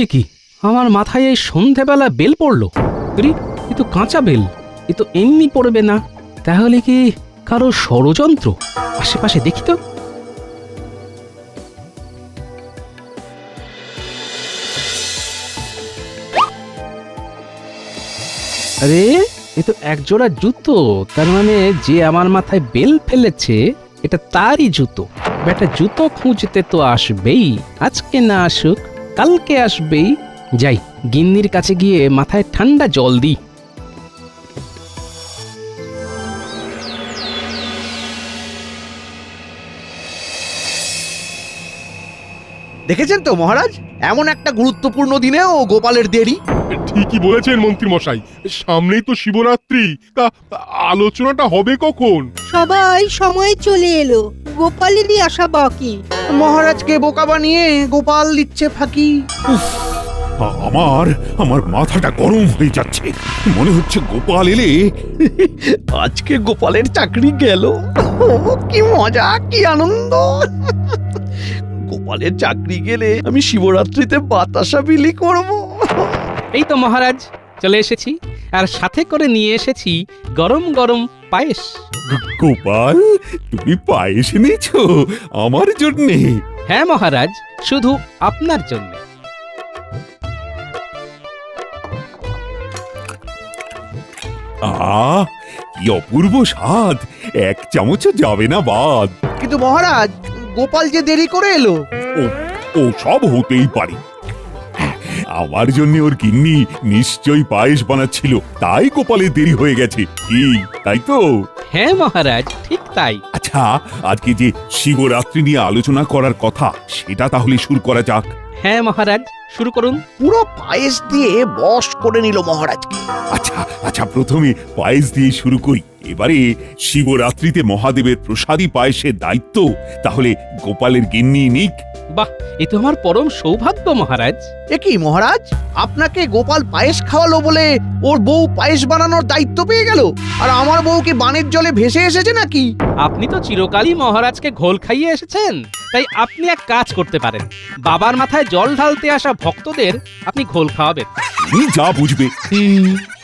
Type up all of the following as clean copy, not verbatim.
এ কি, আমার মাথায় এই সন্ধেবেলা বেল পড়লো? আরে, এ তো কাঁচা বেল, এ তো এমনি পড়বে না। তাহলে কি কারো ষড়যন্ত্র? আশেপাশে দেখি তো। আরে, এ তো একজোড়া জুতো। তার মানে যে আমার মাথায় বেল ফেলেছে এটা তারই জুতো। বেটা জুতো খুঁজতে তো আসবেই, আজকে না আসুক কালকে আসবেই। যাই, গিন্নির কাছে গিয়ে মাথায় ঠান্ডা জল দিই। দেখেছেন তো মহারাজ, এমন একটা গুরুত্বপূর্ণ দিনেও গোপালের দেরি। ঠিকই বলেছেন মন্ত্রী মশাই, সামনেই তো শিবরাত্রি। তা আলোচনাটা হবে কখন? সবাই সময় চলে এলো, গোপালেরই আসা বাকি। মহারাজকে বোকা বানিয়ে গোপাল দিচ্ছে ফাঁকি। আমার আমার মাথাটা গরম হয়ে যাচ্ছে। মনে হচ্ছে গোপাল এলে আজকে গোপালের চাকরি গেল। কি মজা, কি আনন্দ! গোপালের চাকরি গেলে আমি শিবরাত্রিতে বাতাসা বিলি করব। এই তো মহারাজ চলে এসেছি, আর সাথে করে নিয়ে এসেছি গরম গরম পায়েস। গোপাল, তুমি পায়েস এনেছো আমার জন্যে? হ্যাঁ মহারাজ, শুধু আপনার জন্য। কি অপূর্ব স্বাদ, এক চামচও যাবে না বাদ। কিন্তু মহারাজ, গোপাল যে দেরি করে এলো। ও ও সব হতেই পারে। আমার জন্য ওর গিন্নি নিশ্চয়ই পায়েস বানাচ্ছিল, তাই গোপালের দেরি হয়ে গেছে। কি তাই তো? হ্যাঁ মহারাজ, ঠিক তাই। আচ্ছা, আজকে যে শিবরাত্রি নিয়ে আলোচনা করার কথা, সেটা তাহলে শুরু করা যাক। হ্যাঁ মহারাজ, শুরু করুন। পুরো পায়েস দিয়ে বশ করে নিল মহারাজকে। আচ্ছা আচ্ছা, প্রথমে পায়েস দিয়ে শুরু করি। এবারে শিবরাত্রিতে মহাদেবের প্রসাদী পায়েসের দায়িত্ব তাহলে গোপালের গিন্নি নিক। বাহ, এ তো আমার পরম সৌভাগ্য মহারাজ। এ কি মহারাজ, আপনাকে গোপাল পায়েস খাওয়ালো বলে ওর বউ পায়েস বানানোর দায়িত্ব পেয়ে গেল? আর আমার বউ কি বানের জলে ভেসে এসেছে নাকি? আপনি তো চিরকালই মহারাজকে ঘোল খাইয়ে এসেছেন, তাই আপনি এক কাজ করতে পারেন। বাবার মাথায় জল ঢালতে আসা ভক্তদের আপনি ঘোল খাওয়াবেন। তুমি যা বুঝবে।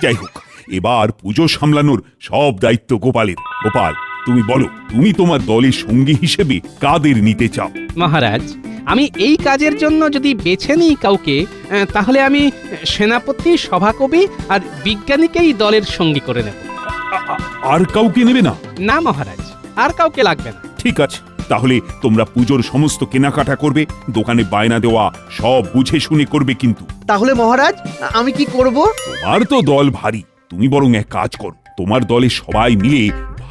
যাই হোক, এবার পুজো সামলানোর সব দায়িত্ব গোপালের। গোপাল, তুমি বলো, তুমি তোমার দলের সঙ্গী হিসেবে কাদের নিতে চাও? মহারাজ, আমি এই কাজের জন্য যদি বেছে নিই কাউকে, তাহলে আমি সেনাপতি, সভাকবি আর বিজ্ঞানীকেই দলের সঙ্গী করে নেব। আর কাউকে নেবে না? না মহারাজ, আর কাউকে লাগবে না। ঠিক আছে, তাহলে তোমরা পুজোর সমস্ত কেনাকাটা করবে, দোকানে বায়না দেওয়া সব বুঝে শুনে করবে। কিন্তু তাহলে মহারাজ, আমি কি করব? তোমার তো দল ভারী, তুমি বরং এক কাজ করো, তোমার দলে সবাই মিলে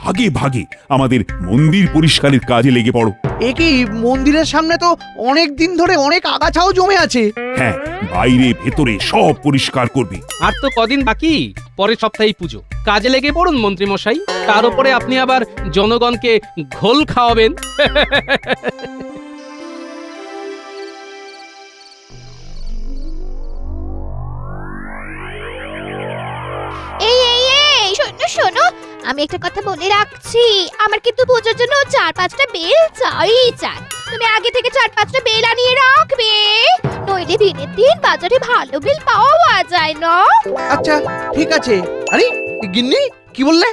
ভাগে ভাগে আমাদের মন্দির পরিষ্কারের কাজে লেগে পড়ো। এ কি, মন্দিরের সামনে তো অনেক দিন ধরে অনেক আগাছাও জমে আছে। হ্যাঁ, বাইরে ভেতরে সব পরিষ্কার করবে। আর তো কদিন বাকি, পরের সপ্তাহেই পুজো। কাজে লেগে পড়ুন মন্ত্রী মশাই। তার উপরে আপনি আবার জনগণকে ঘোল খাওয়াবেন। এই এই এই শোনো শোনো, আমি একটা কথা বলে রাখছি, আমার কিন্তু পুজোর জন্য 4-5টা বেল চাই। তুমি আগে থেকে 4-5টা বেল আনিয়ে রাখবে, নইলে দিনের দিন বাজারে ভালো বেল পাওয়া যায় না। আচ্ছা ঠিক আছে। আরে গিন্নি, কি বললে?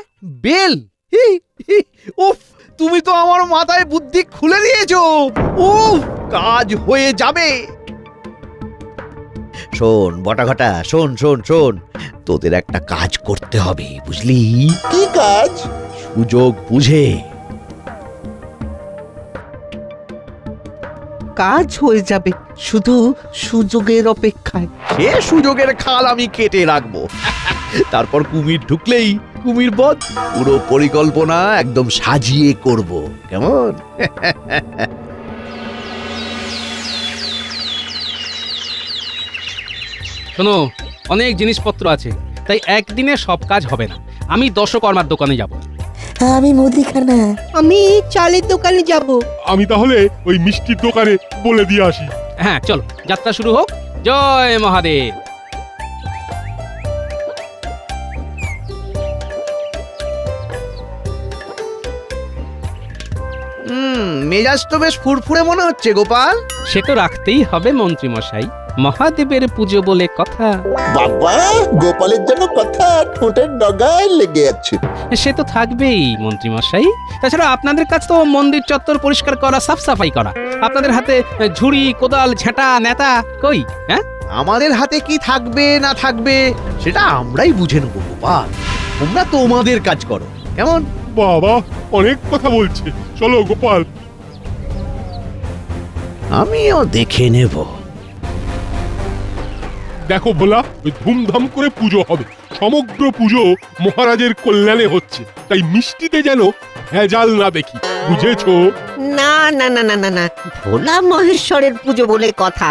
বেল? হি, হি, উফ, তুমি তো আমার মাথায় বুদ্ধি খুলে দিয়েছো। উফ, কাজ হয়ে যাবে। শোন বটাঘটা, শোন শোন শোন, তোদের একটা কাজ করতে হবে, বুঝলি? কি কাজ? সুযোগ বুঝে। কাজ হয়ে যাবে, শুধু সুযোগের অপেক্ষায়। সে সুযোগের খাল আমি কেটে রাখবো। তারপর কুমির ঢুকলেই কুমির বধ। পুরো পরিকল্পনা একদম সাজিয়ে করব, কেমন? শোনো, অনেক জিনিসপত্র আছে, তাই একদিনে সব কাজ হবে না। আমি দশকর্মার দোকানে যাব। আমি মুদিখানা। আমি চালের দোকানে যাব। আমি তাহলে ওই মিষ্টির দোকানে বলে দিয়ে আসি। হ্যাঁ চলো, যাত্রা শুরু হোক। জয় মহাদেব। মেজাজ তো বেশ ফুরফুরে মনে হচ্ছে গোপাল। সে তো রাখতেই হবে মন্ত্রী মশাই। মহাদেবের পুজো বলে কথা। বাবা, গোপালের জন্য কথা ঠোঁটের ডগায় লেগে আছে। সে তো থাকবেই মন্ত্রী মশাই। তাছাড়া আপনাদের কাজ তো মন্দির চত্বর পরিষ্কার করা, সাফ সাফাই করা। আপনাদের হাতে ঝুড়ি, কোদাল, ঝাঁটা, নেতা কই? হ্যাঁ, আমাদের হাতে কি থাকবে না থাকবে সেটা আমরাই বুঝে নেবো গোপাল। তোমরা তোমাদের কাজ করো, কেমন? বাবা অনেক কথা বলছে, চলো গোপাল। আমিও দেখে নেব। দেখো ভোলা, ওই ধুমধাম করে পুজো হবে। সমগ্র পুজো মহারাজের কল্যাণে হচ্ছে, তাই মিষ্টিতে যেন ভেজাল না দেখি, বুঝেছো? না না না না না না, ভোলা মহেশ্বরের পুজো বলে কথা।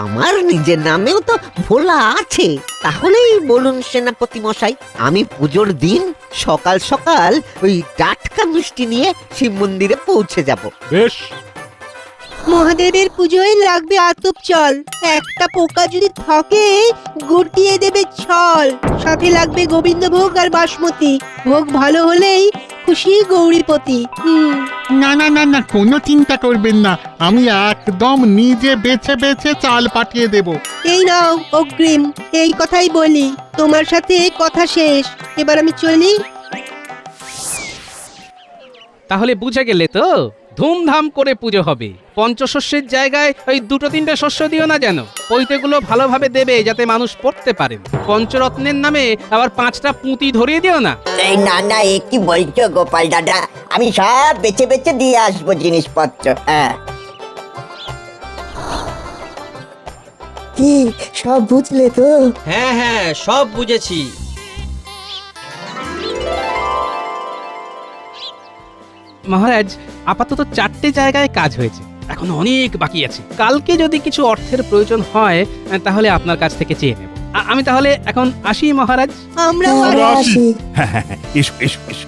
আমার নিজের নামেও তো ভোলা আছে। তাহলেই বলুন সেনাপতি মশাই, আমি পুজোর দিন সকাল সকাল ওই টাটকা মিষ্টি নিয়ে শিব মন্দিরে পৌঁছে যাব। বেশ, মহাদেবের পুজোয় লাগবে আতপ চাল, একটা পোকা যদি থাকে গুটিয়ে দেবে ছল। সাথে লাগবে গোবিন্দভোগ আর বাসমতি ভোগ, ভালো হলেই খুশি গৌরীপতি। না না না না, কোনো চিন্তা করবেন না, আমি একদম নিজে বেছে বেছে চাল পাঠিয়ে দেব। এই নাও অগ্রিম, এই কথাই বলি। তোমার সাথে কথা শেষ, এবার আমি চলি। তাহলে বুঝে গেলে তো, ধুমধাম করে পুজো হবে। পঞ্চশস্যের জায়গায় ওই 2-3টে শস্য দিও না যেন। পৈতেগুলো ভালোভাবে দেবে যাতে মানুষ পড়তে পারেন। পঞ্চরত্নের নামে আবার 5টা পুঁতি ধরিয়ে দিও না। এই না না, এ কি বলছো গোপাল দাদা? আমি সব বেছে বেছে দিয়ে আসবো জিনিসপত্র। হ্যাঁ, কি সব বুঝলে তো? হ্যাঁ হ্যাঁ, সব বুঝেছি। মহারাজ, আপাতত 4টে জায়গায় কাজ হয়েছে, এখন অনেক বাকি আছে। কালকে যদি কিছু অর্থের প্রয়োজন হয় তাহলে আপনার কাছ থেকে চেয়ে নেব। আমি তাহলে এখন আসি মহারাজ। আমরাও আমরা আসি। হ্যাঁ হ্যাঁ হ্যাঁ, এসো এসো এসো।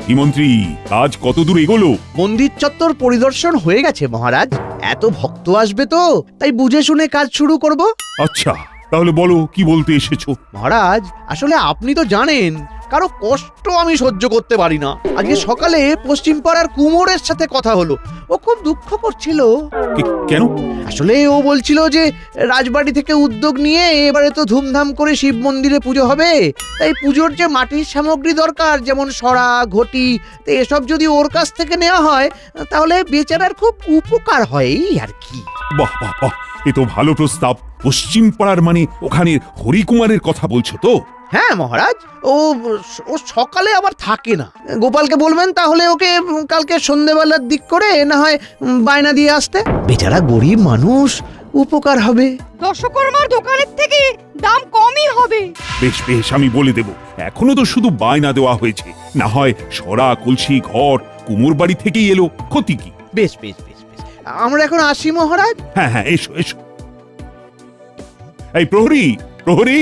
কি মন্ত্রী, কাজ কত দূর এগোলো? মন্দির চত্বর পরিদর্শন হয়ে গেছে মহারাজ। এত ভক্ত আসবে তো, তাই বুঝে শুনে কাজ শুরু করব। আচ্ছা, তাহলে বলো কি বলতে এসেছো? মহারাজ, আসলে আপনি তো জানেন কারো কষ্ট আমি সহ্য করতে পারি না। আজকে সকালে পশ্চিম পাড়ার কুমোরের সাথে কথা হলো, ও খুব দুঃখ করছিল। কেন? আসলে ও বলছিল যে রাজবাড়ি থেকে উদ্যোগ নিয়ে এবারে তো ধুমধাম করে শিব মন্দিরে পুজো হবে, তাই পুজোর যে মাটির সামগ্রী দরকার, যেমন সরা, ঘটি, তো এসব যদি ওর কাছ থেকে নেওয়া হয় তাহলে বেচারার খুব উপকার হয়, এই আর কি। বাহ বাহ বাহ, এ তো ভালো প্রস্তাব। পশ্চিম পাড়ার মানে ওখানে হরিকুমারের কথা বলছো তো? হ্যাঁ মহারাজ, ও ও সকালে আবার থাকে না। গোপালকে বলবেন তাহলে ওকে কালকে সন্ধেবেলার দিক করে না হয় বায়না দিয়ে আসতে। বেচারা গরিব মানুষ, উপকার হবে। দশকর্মার দোকানের থেকে দাম কমই হবে। বেশ বেশ, আমি বলে দেব। এখনো তো শুধু বায়না দেওয়া হয়েছে, না হয় সরা, কলসি, ঘর কুমোর বাড়ি থেকেই এলো, ক্ষতি কি? বেশ বেশ বেশ বেশ, আমরা এখন আসি মহারাজ। হ্যাঁ হ্যাঁ, এসো এসো। এই প্রহরী, প্রহরী,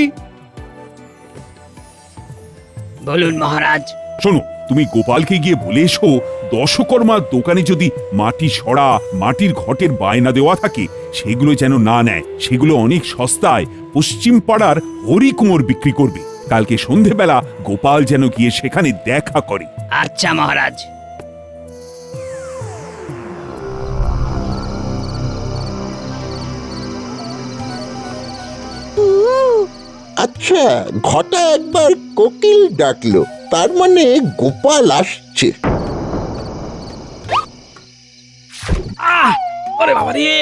বলুন মহারাজ। শোনো, তুমি গোপালকে গিয়ে বলে এসো, দশকর্মার দোকানে যদি মাটি সরা, মাটির ঘটের বায়না দেওয়া থাকে, সেগুলো যেন না নেয়। সেগুলো অনেক সস্তায় পশ্চিম পাড়ার হরিকুমোর বিক্রি করবে। কালকে সন্ধেবেলা গোপাল যেন গিয়ে সেখানে দেখা করে। আচ্ছা মহারাজ। আচ্ছা, ঘটা একবার কোকিল ডাকলো, তার মানে গোপাল আসছে। ওরে বাবা রে!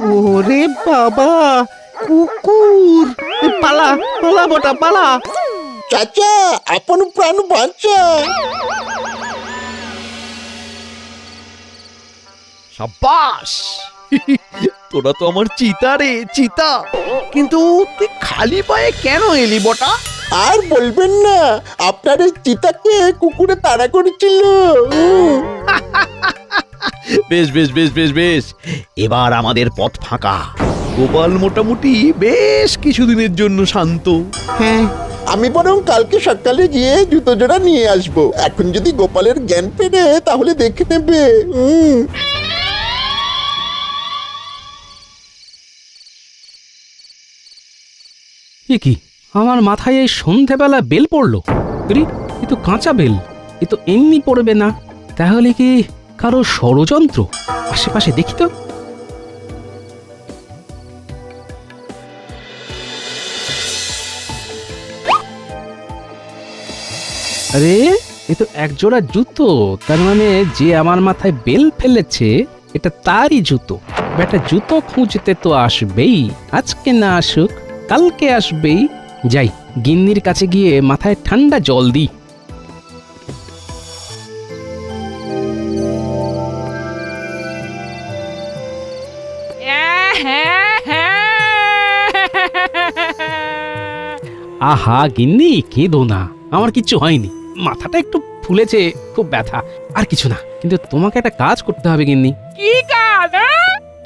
ওরে বাবা, কুকুর! পালা পালা বটা পালা! চাচা, আপন প্রাণ বাঁচা। সাব্বাস! তোরা তো আমার চিতা রে, চিতা। কিন্তু তুই খালি পায়ে কেন এলি বটা? আর বলবেন না, আপনার এই চিতাকে কুকুরে তাড়া করেছিল। বেশ বেশ বেশ বেশ বেশ, এবার আমাদের পথ ফাঁকা। গোপাল মোটামুটি বেশ কিছুদিনের জন্য শান্ত। হ্যাঁ, আমি বরং কালকে সকালে গিয়ে জুতো জোড়া নিয়ে আসবো। এখন যদি গোপালের জ্ঞান ফেরে তাহলে দেখে নেবে। কি আমার মাথায় এই সন্ধেবেলা বেল পড়লো? আরে এ তো কাঁচা বেল, এ তো এমনি পড়বে না। তাহলে কি কারো ষড়যন্ত্র? আশেপাশে দেখি তো। আরে এ তো একজোড়া জুতো, তার মানে যে আমার মাথায় বেল ফেলেছে এটা তারই জুতো। বেটা জুতো খুঁজতে তো আসবেই, আজকে না আসুক কালকে আসবেই। যাই গিন্নির কাছে গিয়ে মাথায় ঠান্ডা জল দিই। আহা গিন্নি কেঁদো না, আমার কিচ্ছু হয়নি, মাথাটা একটু ফুলেছে, খুব ব্যথা, আর কিছু না। কিন্তু তোমাকে একটা কাজ করতে হবে গিন্নি। কি কাজ?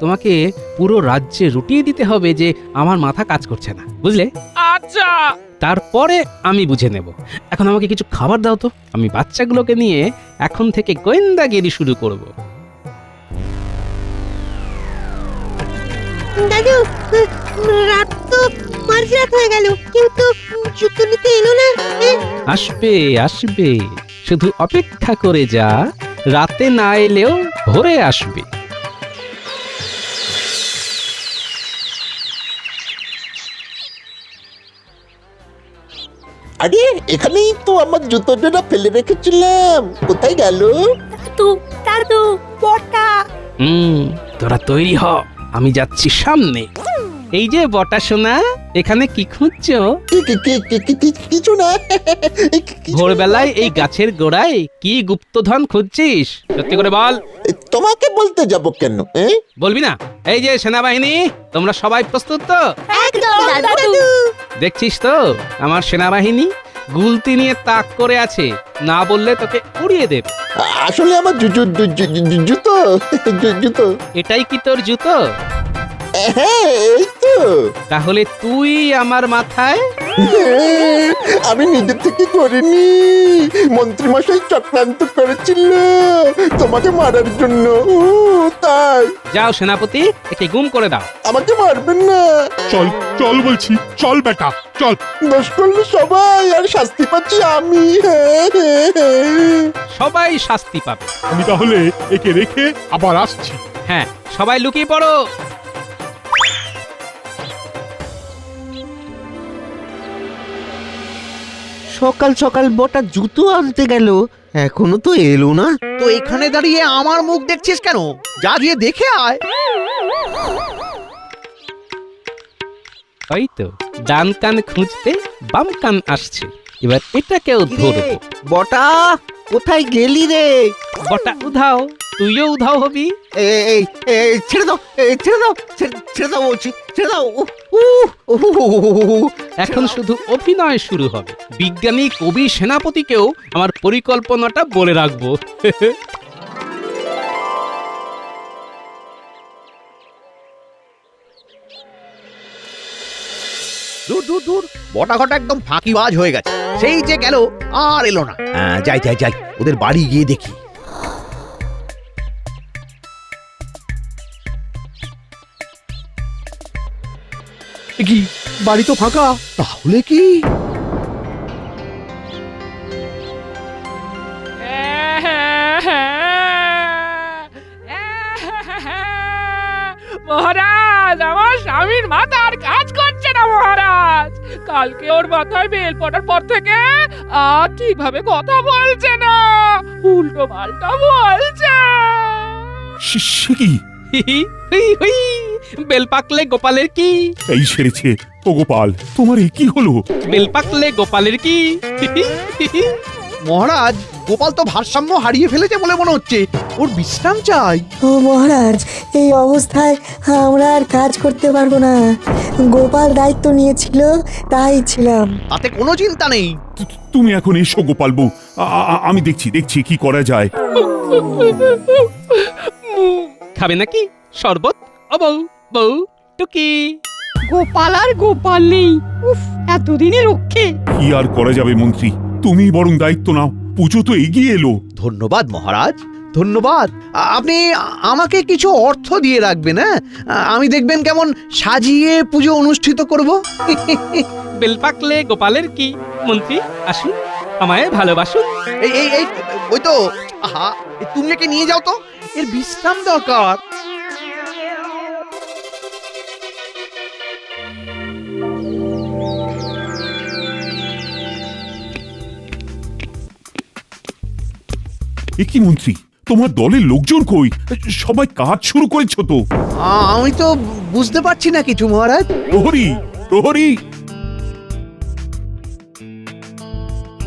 তোমাকে পুরো রাজ্যে রুটিয়ে দিতে হবে যে আমার মাথা কাজ করছে না, বুঝলে? আচ্ছা। তারপরে আমি বুঝে নেব। এখন আমাকে কিছু খাবার দাও তো, আমি বাচ্চাগুলোকে নিয়ে এখন থেকে গোয়েন্দাগিরি শুরু করব। দাদু, রাত তো মাঝরাত হয়ে গেল, কেউ তো জুতো নিতে এলো না। আসবে আসবে, শুধু অপেক্ষা করে যা, রাতে না এলেও ভোরে আসবে। আরে এখানেই তো আমার জুতো জোড়া ফেলে রেখেছিলাম, কোথায় গেল? তোরা তৈরি হ, আমি যাচ্ছি সামনে। এই যে বটা সোনা, এখানে কি খুঁজছো? কিছু না। ভোরবেলায় এই গাছের গোড়ায় কি গুপ্তধন খুঁজছিস? সত্যি করে বল। তোমাকে বলতে যাব কেন? বলবি না? এই যে সেনাবাহিনী, তোমরা সবাই প্রস্তুত তো? একদম দাদু। দেখছিস তো আমার সেনাবাহিনী গুলতি নিয়ে তাক করে আছে, না বললে তোকে উড়িয়ে দেবে। আসলে আমার জুতো জুতো। এটাই কি তোর জুতো? হ্যাঁ এই তো। তাহলে তুই আমার মাথায়? আমি নিজে থেকে করিনি, মন্ত্রী মশাই চক্রান্ত করেছিল তোমাকে মারার জন্য, তাই। যাও সেনাপতি, একে গুম করে দাও। আমাকে মারবেন না। চল চল বলছি, চল বেটা চল। দোষ করলে সবাই, আর শাস্তি পাচ্ছি আমি। সবাই শাস্তি পাবে। আমি তাহলে একে রেখে আবার আসছি। হ্যাঁ, সবাই লুকিয়ে পড়ো। সকাল সকাল বটা জুতো আনতে গেল, এখনো তো এলো না। তো এখানে দাঁড়িয়ে আমার মুখ দেখছিস কেন? যা গিয়ে দেখে আয়। ওই তো ডান কান খুঁজতে বাম কান আসছে, এবার এটাকেও ধরবো। বটা কোথায় গেলি রে? বটা উধাও, তুইও উধাও হবি। এই ছেড়ে দাও, ছেড়ে দাও, ছেড়ে দাও বলছি, ছেড়ে দাও। এখন শুধু অভিনয় শুরু হবে। বিজ্ঞানী কবি সেনাপতিকেও আমার পরিকল্পনাটা বলে রাখবো। দূর দূর দূর, বটা ঘটা একদম ফাঁকিবাজ হয়ে গেছে। সেই যে গেল আর এলো না। যাই যাই যাই, ওদের বাড়ি গিয়ে দেখি। কি বাড়ি তো ফাঁকা, তাহলে কি? মহারাজ, আমার স্বামীর মাথা আর কাজ করছে না মহারাজ। কালকে ওর মাথায় বেল পড়ার পর থেকে আর ঠিকভাবে কথা বলছে না, উল্টো পাল্টা বলছে। সে কি? বেল পাকলে গোপালের কি? এই সেরেছে। ও গোপাল, তোমার এ কি হলো? বেল পাকলে গোপালের কি? মহারাজ, গোপাল তো ভারসাম্য হারিয়ে ফেলেছে বলে মনে হচ্ছে, ওর বিশ্রাম চাই। ও মহারাজ, এই অবস্থায় আমরা আর কাজ করতে পারবো না। গোপাল দায়িত্ব নিয়েছিল, তাই ছিলাম। তাতে কোনো চিন্তা নেই। তুমি এখন এসো গোপাল বউ, আমি দেখছি কি করা যায়। খাবে নাকি শরবত? ও বউ, বউ টুকি। গোপাল আর গোপাল নেই, উফ, এতদিনে রক্ষে। কি আর করা যাবে মন্ত্রী, তুমি বরং দায়িত্ব নাও, পুজো তো এগিয়ে এলো। ধন্যবাদ মহারাজ, ধন্যবাদ। আপনি আমাকে কিছু অর্থ দিয়ে রাখবেন। হ্যাঁ, আমি দেখবেন কেমন সাজিয়ে পুজো অনুষ্ঠিত করব। বেল পাকলে গোপালের কি? মন্ত্রী আসুন। আমায় ভালোবাসুন। এই ওই তো, আহা, তুমি একে নিয়ে যাও তো, এর বিশ্রাম দরকার। এ কি মন্ত্রী, তোমার দলের লোকজন কই? সবাই কাজ শুরু করেছো তো? আমি তো বুঝতে পারছি না কিছু মহারাজ। প্রহরী, প্রহরী,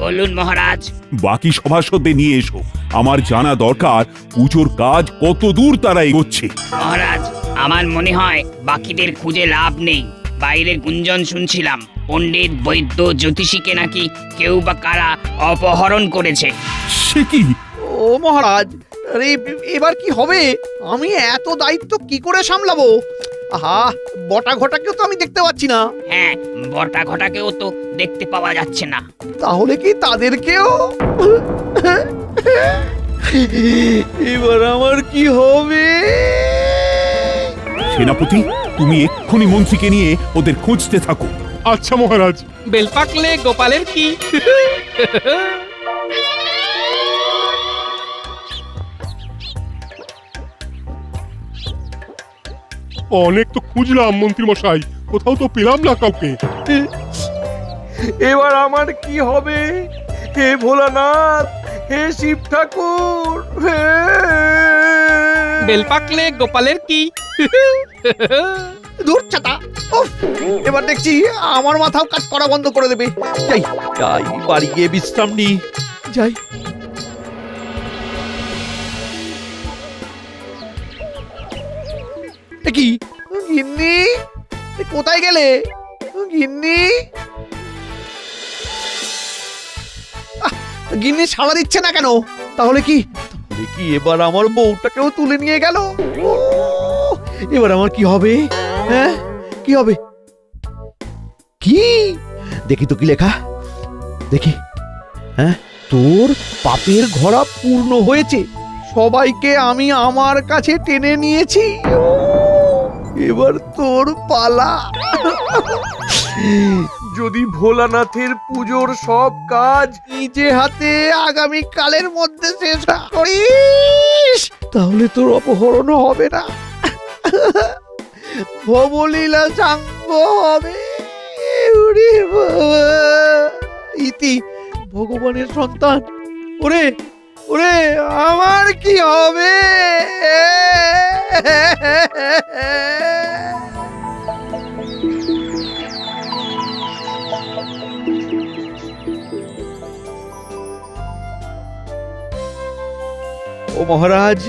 বলুন মহারাজ। বাকি সভাসদদের নিয়ে এসো। আমার জানা দরকার পুজোর কাজ কত দূর তারা এগোচ্ছে। মহারাজ, আমার মনে হয় বাকিদের খুঁজে লাভ নেই। বাইরে গুঞ্জন শুনছিলাম পণ্ডিত, বৈদ্য, জ্যোতিষীকে নাকি কেউ বা কারা অপহরণ করেছে। সে কি? ও মহারাজ, আরে এবার কি হবে? আমি এত দায়িত্ব কি করে সামলাবো? আহা, বটা ঘটাকেও তো আমি দেখতে পাচ্ছি না। হ্যাঁ, বটা ঘটাকেও তো দেখতে পাওয়া যাচ্ছে না। তাহলে কি তাদেরকেও? এবার আমার কি হবে? সেনাপতি, তুমি এক্ষুনি মন্ত্রীকে নিয়ে ওদের খুঁজতে থাকো। আচ্ছা মহারাজ। বেল পাকলে গোপালের কি? অনেক তো খুঁজলাম মন্ত্রী মশাই, কোথাও তো পেলাম না কাউকে। এবার আমার কি হবে? হে ভোলানাথ, হে শিব ঠাকুর, বেল পাকলে গোপালের কি? দূর ছাতা। উফ, এবার দেখছি আমার মাথাও কাজ করা বন্ধ করে দেবে। যাই যাই, বাড়ি গিয়ে বিশ্রাম নি। যাই। কি গিন্নি, কোথায় গেলে গিন্নি? গিন্নি সাড়া দিচ্ছে না কেন? তাহলে কি এবার আমার বউটাকেও তুলে নিয়ে গেল? এবার আমার কি হবে? হ্যাঁ, কি হবে? কি দেখি তো, কি লেখা দেখি। হ্যাঁ, তোর পাপের ঘোড়া পূর্ণ হয়েছে, সবাইকে আমি আমার কাছে টেনে নিয়েছি, এবার তোর পালা। যদি ভোলানাথের পুজোর সব কাজ নিজে হাতে আগামী কালের মধ্যে শেষ করিস, তাহলে তোর অপহরণ হবে না, ভবলীলা সাঙ্গ হবে। ওরে বাবা, ইতি ভগবানের সন্তান। ওরে ওরে, আমার কি হবে? ও মহারাজ,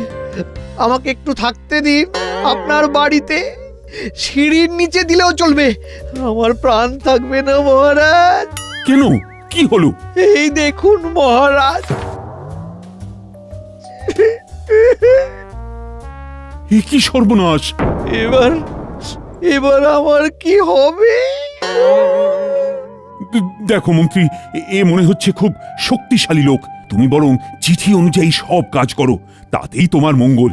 আমাকে একটু থাকতে দিন আপনার বাড়িতে। সিঁড়ির নিচে দিলেও চলবে, আমার প্রাণ থাকবে না মহারাজ। কেন, কি হলো? এই দেখুন মহারাজ। এ কি সর্বনাশ! এবার আমার কি হবে? দেখো মন্ত্রী, এ মনে হচ্ছে খুব শক্তিশালী লোক। তুমি বরং চিঠি অনুযায়ী সব কাজ করো, তাতেই তোমার মঙ্গল।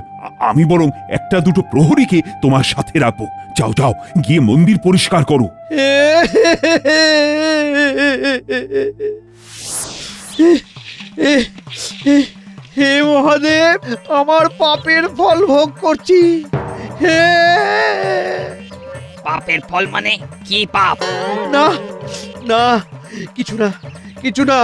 আমি বরং একটা দুটো প্রহরীকে তোমার সাথে রাখবো। যাও যাও, গিয়ে মন্দির পরিষ্কার করো। হে মহাদেব, আমার পাপের ফল ভোগ করছি। হে, পাপের ফল মানে কি পাপ? না না, কিছু না, কিছু না।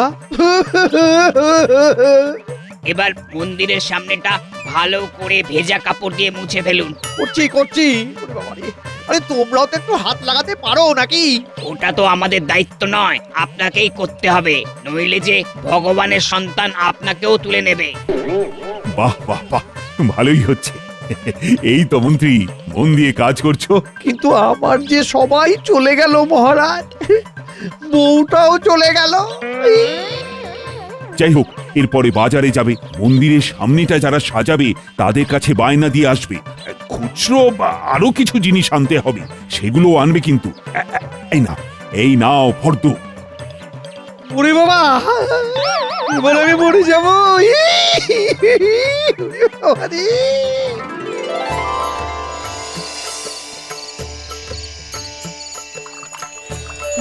এবার মন্দিরের সামনেটা ভালো করে ভেজা কাপড় দিয়ে মুছে ফেলুন। করছি করছি। ওরে বাবা রে, আরে তোমরাও তো একটু হাত লাগাতে পারো নাকি? ওটা তো আমাদের দায়িত্ব নয়, আপনাকেই করতে হবে, নইলে যে ভগবানের সন্তান আপনাকেও তুলে নেবে। বাহ বাহ বাহ, ভালোই হচ্ছে। এই তো মন্ত্রী, মন দিয়ে কাজ করছো। কিন্তু আমার যে সবাই চলে গেল মহারাজ, বউটাও চলে গেল। যাই হোক, এরপরে বাজারে যাবে, মন্দিরের সামনেটা যারা সাজাবে তাদের কাছে বায়না দিয়ে আসবে। খুচরো বা আরো কিছু জিনিস আনতে হবে, সেগুলো আনবে কিন্তু। এই নাও ফর্দ। ওরে বাবা, এবার আমি মরে যাবো।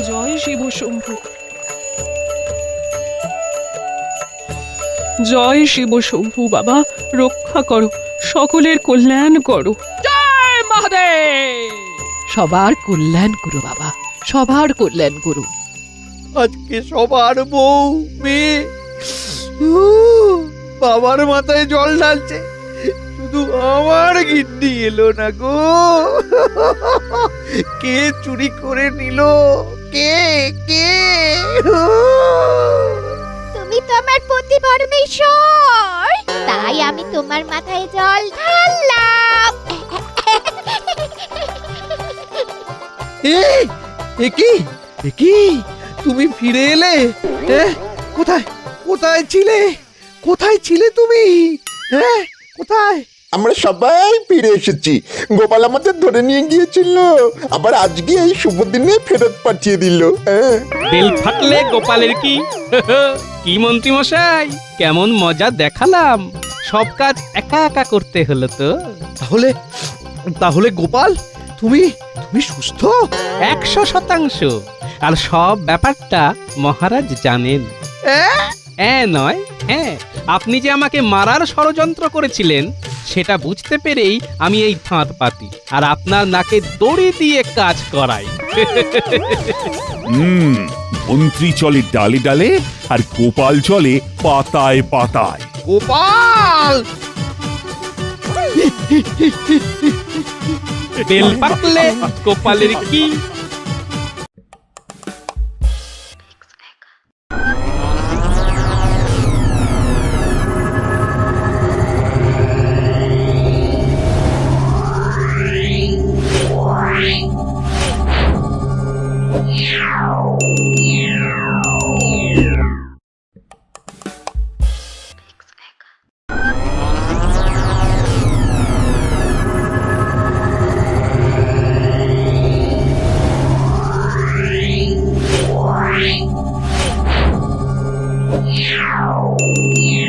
জয় শিব শম্ভু। জয় শিব শম্ভু বাবা, রক্ষা করো, সকলের কল্যাণ করো। জয় মহাদেব। সবার কল্যাণ করো বাবা, সবার কল্যাণ করো। আজকে সবার বউ মেয়ে বাবার মাথায় জল ঢালছে, শুধু আমার গিন্নি এলো না গো। কে চুরি করে নিল? কে কে? তুমি তো আমার পতি পরমেশ্বর, তাই আমি তোমার মাথায় জল ঢাললাম। কি তুমি ফিরে এলে? কোথায় কোথায় ছিলে? কোথায় ছিলে তুমি? কোথায়? আমরা সবাই ফিরে এসেছি। গোপাল আমাদের ধরে নিয়ে গিয়েছিল, আবার আজকে এই শুভ দিনে ফেরত পাঠিয়ে দিল। বেল ফাটলে গোপালের কি? কি মন্ত্রী মশাই, কেমন মজা দেখালাম। সব কাজ একা একা করতে হলো তো। তাহলে তাহলে গোপাল তুমি তুমি সুস্থ? 100%। আর সব ব্যাপারটা মহারাজ জানেন। নয়, হ্যাঁ, আপনি যে আমাকে মারার ষড়যন্ত্র করেছিলেন সেটা বুঝতে পেরেই আমি এই ফাঁদ পাতি আর আপনার নাকে দড়ি দিয়ে কাজ করাই। মন্ত্রী চলে ডালে ডালে আর গোপাল চলে পাতায় পাতায়। গোপাল! বেল পাকলে গোপালের কি? Yeah.